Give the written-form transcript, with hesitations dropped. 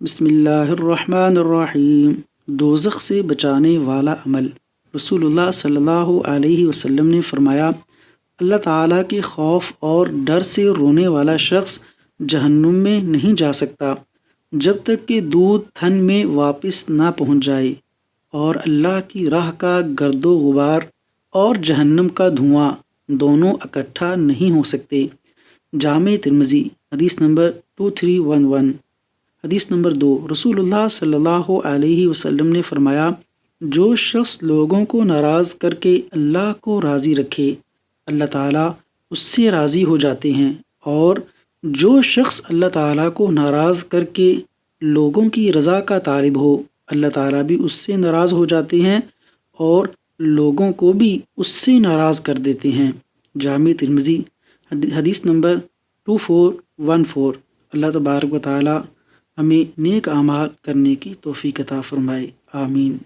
بسم اللہ الرحمن الرحیم۔ دوزخ سے بچانے والا عمل۔ رسول اللہ صلی اللہ علیہ وسلم نے فرمایا، اللہ تعالیٰ کے خوف اور ڈر سے رونے والا شخص جہنم میں نہیں جا سکتا جب تک کہ دودھ تھن میں واپس نہ پہنچ جائے، اور اللہ کی راہ کا گرد و غبار اور جہنم کا دھواں دونوں اکٹھا نہیں ہو سکتے۔ جامع ترمذی، حدیث نمبر 2311۔ حدیث نمبر 2، رسول اللہ صلی اللہ علیہ وسلم نے فرمایا، جو شخص لوگوں کو ناراض کر کے اللہ کو راضی رکھے، اللہ تعالیٰ اس سے راضی ہو جاتے ہیں، اور جو شخص اللہ تعالیٰ کو ناراض کر کے لوگوں کی رضا کا طالب ہو، اللہ تعالیٰ بھی اس سے ناراض ہو جاتے ہیں اور لوگوں کو بھی اس سے ناراض کر دیتے ہیں۔ جامع ترمذی، حدیث نمبر 2414۔ اللہ تبارک و تعالیٰ ہمیں نیک اعمال کرنے کی توفیق عطا فرمائے، آمین۔